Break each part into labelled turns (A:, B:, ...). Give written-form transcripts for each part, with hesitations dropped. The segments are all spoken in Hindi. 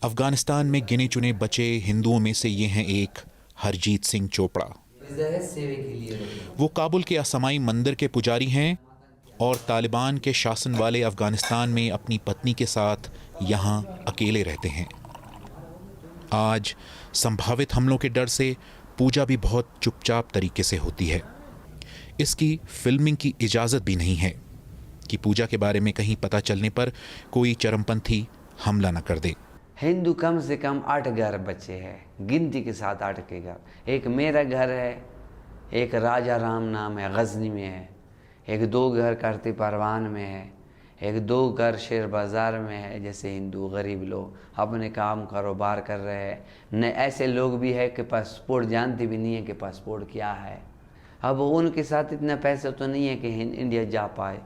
A: अफगानिस्तान में गिने चुने बचे हिंदुओं में से ये हैं एक हरजीत सिंह चोपड़ा। वो काबुल के असमाई मंदिर के पुजारी हैं और तालिबान के शासन वाले अफगानिस्तान में अपनी पत्नी के साथ यहाँ अकेले रहते हैं। आज संभावित हमलों के डर से पूजा भी बहुत चुपचाप तरीके से होती है। इसकी फिल्मिंग की इजाज़त भी नहीं है कि पूजा के बारे में कहीं पता चलने पर कोई चरमपंथी हमला न कर दे।
B: हिंदू कम से कम 8 घर बचे हैं, गिनती के साथ 8 के घर। एक मेरा घर है, एक राजा राम नाम है गजनी में है, एक 2 घर करती परवान में है, एक 2 घर शेर बाज़ार में है। जैसे हिंदू गरीब लोग अपने काम कारोबार कर रहे हैं। न ऐसे लोग भी है कि पासपोर्ट जानते भी नहीं है कि पासपोर्ट क्या है। अब उनके साथ इतना पैसा तो नहीं है कि इंडिया जा पाए।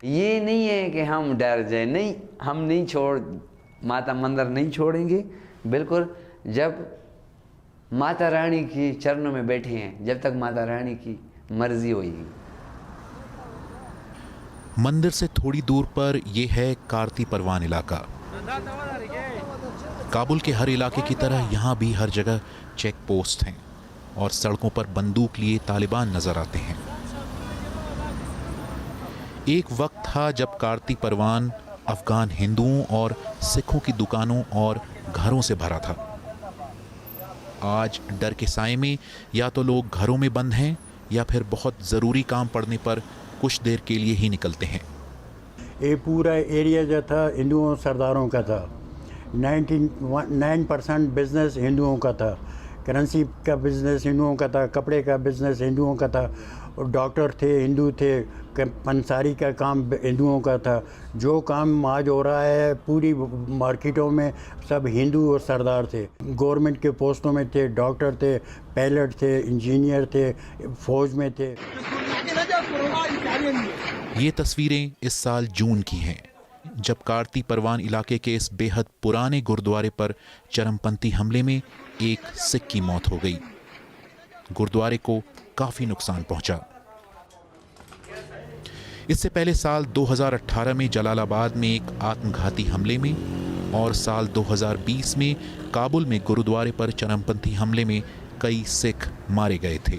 B: ये नहीं है कि हम डर जाए, नहीं, हम नहीं छोड़ माता मंदिर नहीं छोड़ेंगे। बिल्कुल, जब माता रानी की चरणों में बैठे हैं, जब तक माता रानी की मर्जी होगी।
A: मंदिर से थोड़ी दूर पर यह है कारती परवान इलाका। काबुल के हर इलाके की तरह यहाँ भी हर जगह चेक पोस्ट हैं और सड़कों पर बंदूक लिए तालिबान नजर आते हैं। एक वक्त था जब कारती परवान अफगान हिंदुओं और सिखों की दुकानों और घरों से भरा था। आज डर के साए में या तो लोग घरों में बंद हैं या फिर बहुत ज़रूरी काम पड़ने पर कुछ देर के लिए ही निकलते हैं।
C: ये पूरा एरिया जो था हिंदुओं सरदारों का था। 99% बिजनेस हिंदुओं का था। करेंसी का बिज़नेस हिंदुओं का था, कपड़े का बिज़नेस हिंदुओं का था, और डॉक्टर थे हिंदू थे, पंसारी का काम हिंदुओं का था। जो काम आज हो रहा है पूरी मार्केटों में सब हिंदू और सरदार थे। गवर्नमेंट के पोस्टों में थे, डॉक्टर थे, पायलट थे, इंजीनियर थे, फौज में थे।
A: ये तस्वीरें इस साल जून की हैं, जब कारती परवान इलाके के इस बेहद पुराने गुरुद्वारे पर चरमपंथी हमले में एक सिख की मौत हो गई। गुरुद्वारे को काफी नुकसान पहुंचा। इससे पहले साल 2018 में जलालाबाद में एक आत्मघाती हमले में और साल 2020 में काबुल में गुरुद्वारे पर चरमपंथी हमले में कई सिख मारे गए थे।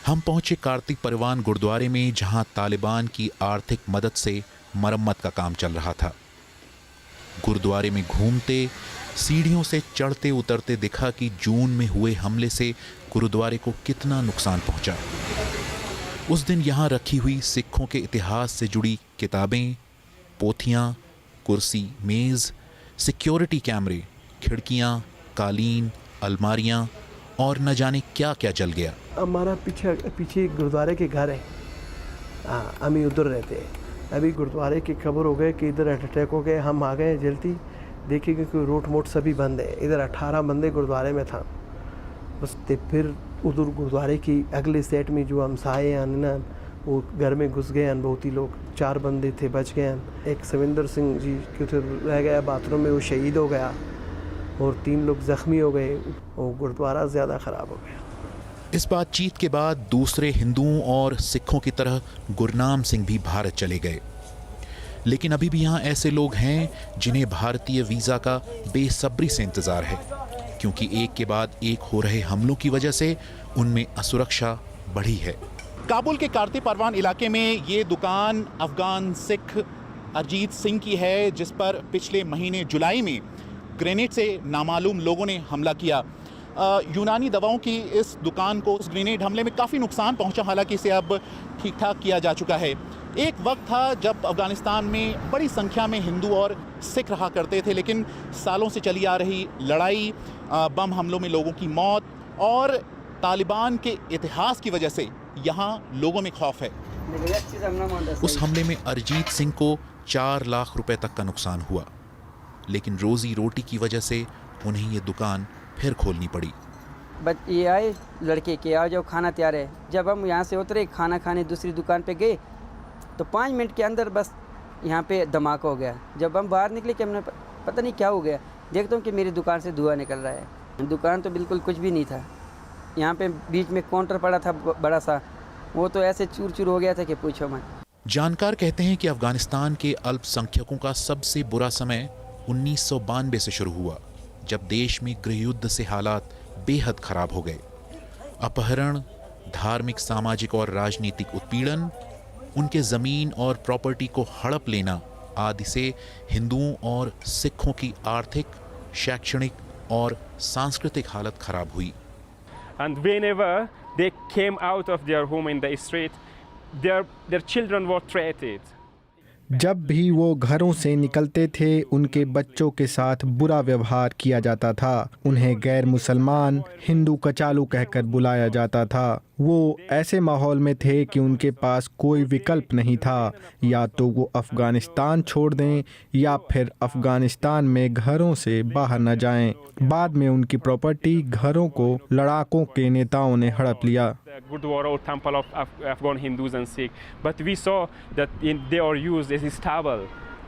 A: हम पहुंचे कारती परवान गुरुद्वारे में, जहां तालिबान की आर्थिक मदद से मरम्मत का काम चल रहा था। गुरुद्वारे में घूमते, सीढ़ियों से चढ़ते उतरते दिखा कि जून में हुए हमले से गुरुद्वारे को कितना नुकसान पहुंचा। उस दिन यहाँ रखी हुई सिखों के इतिहास से जुड़ी किताबें, पोथियाँ, कुर्सी, मेज़, सिक्योरिटी कैमरे, खिड़कियाँ, कालीन, अलमारियाँ और न जाने क्या क्या जल गया।
D: हमारा पीछे गुरुद्वारे के घर है, हम ही उधर रहते हैं। अभी गुरुद्वारे की खबर हो गई कि इधर अटैक हो गए। हम आ गए जल्दी, देखेंगे कि रोड मोड सभी बंद है। इधर 18 बंदे गुरुद्वारे में था। बस फिर उधर गुरुद्वारे की अगले सेट में जो हमसाए हैं ना, वो घर में घुस गए हैं। बहुत ही लोग, 4 बंदे थे बच गए हैं। एक सविंदर सिंह जी के रह गया बाथरूम में, वो शहीद हो गया, और 3 लोग ज़ख्मी हो गए। और गुरुद्वारा ज़्यादा ख़राब हो गया।
A: इस बातचीत के बाद दूसरे हिंदुओं और सिखों की तरह गुरनाम सिंह भी भारत चले गए। लेकिन अभी भी यहाँ ऐसे लोग हैं जिन्हें भारतीय वीज़ा का बेसब्री से इंतज़ार है, क्योंकि एक के बाद एक हो रहे हमलों की वजह से उनमें असुरक्षा बढ़ी है। काबुल के कारती परवान इलाके में ये दुकान अफगान सिख हरजीत सिंह की है, जिस पर पिछले महीने जुलाई में ग्रेनेड से नामालूम लोगों ने हमला किया। यूनानी दवाओं की इस दुकान को उस ग्रेनेड हमले में काफ़ी नुकसान पहुंचा, हालांकि इसे अब ठीक ठाक किया जा चुका है। एक वक्त था जब अफगानिस्तान में बड़ी संख्या में हिंदू और सिख रहा करते थे, लेकिन सालों से चली आ रही लड़ाई, बम हमलों में लोगों की मौत और तालिबान के इतिहास की वजह से यहाँ लोगों में खौफ है। उस हमले में हरजीत सिंह को 4 लाख रुपए तक का नुकसान हुआ, लेकिन रोजी रोटी की वजह से उन्हें ये दुकान फिर खोलनी पड़ी।
E: बट ये आए लड़के के, आ जाओ खाना तैयार है। जब हम यहाँ से उतरे खाना खाने दूसरी दुकान पे गए तो 5 मिनट के अंदर बस यहाँ पे धमाका हो गया। जब हम बाहर निकले कि हमने पता नहीं क्या हो गया, देखता हूँ कि मेरी दुकान से धुआं निकल रहा है। दुकान तो बिल्कुल कुछ भी नहीं था। यहाँ पे बीच में काउंटर पड़ा था बड़ा सा, वो तो ऐसे चूर चूर हो गया था कि पूछो मत।
A: जानकार कहते हैं कि अफगानिस्तान के अल्पसंख्यकों का सबसे बुरा समय 1992 से शुरू हुआ, जब देश में गृहयुद्ध से हालात बेहद खराब हो गए। अपहरण, धार्मिक, सामाजिक और राजनीतिक उत्पीड़न, उनके ज़मीन और प्रॉपर्टी को हड़प लेना आदि से हिंदुओं और सिखों की आर्थिक, शैक्षणिक और सांस्कृतिक हालत खराब हुई।
F: And whenever they came out of their home in the street, their children were treated.
G: जब भी वो घरों से निकलते थे उनके बच्चों के साथ बुरा व्यवहार किया जाता था। उन्हें गैर मुसलमान, हिंदू कचालू कहकर बुलाया जाता था। वो ऐसे माहौल में थे कि उनके पास कोई विकल्प नहीं था, या तो वो अफ़गानिस्तान छोड़ दें या फिर अफ़गानिस्तान में घरों से बाहर न जाएं। बाद में उनकी प्रॉपर्टी, घरों को लड़ाकों के नेताओं ने हड़प लिया।
F: Gurdwara or temple of Afghan Hindus and Sikhs, but we saw that they are used as stable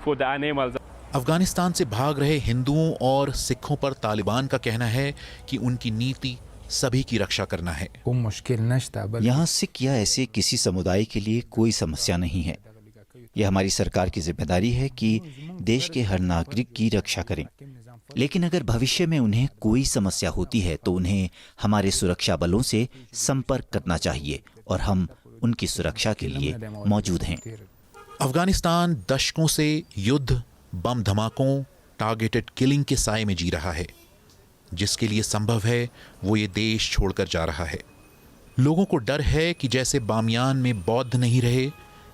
F: for the animals.
A: Afghanistan से भाग रहे हिंदुओं और सिखों पर तालिबान का कहना है कि उनकी नीति सभी की रक्षा करना है।
H: यहाँ सिख या ऐसे किसी समुदाय के लिए कोई समस्या नहीं है। यह हमारी सरकार की जिम्मेदारी है कि देश के हर नागरिक की रक्षा करें। लेकिन अगर भविष्य में उन्हें कोई समस्या होती है तो उन्हें हमारे सुरक्षा बलों से संपर्क करना चाहिए और हम उनकी सुरक्षा के लिए मौजूद हैं।
A: अफगानिस्तान दशकों से युद्ध, बम धमाकों, टारगेटेड किलिंग के साए में जी रहा है। जिसके लिए संभव है वो ये देश छोड़कर जा रहा है। लोगों को डर है कि जैसे बामियान में बौद्ध नहीं रहे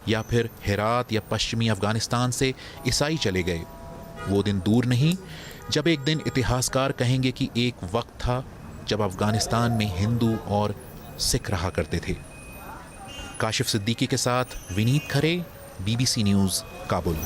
A: या फिर हेरात या पश्चिमी अफगानिस्तान से ईसाई चले गए, वो दिन दूर नहीं जब एक दिन इतिहासकार कहेंगे कि एक वक्त था जब अफगानिस्तान में हिंदू और सिख रहा करते थे। काशिफ सिद्दीकी के साथ विनीत खरे, BBC न्यूज़, काबुल।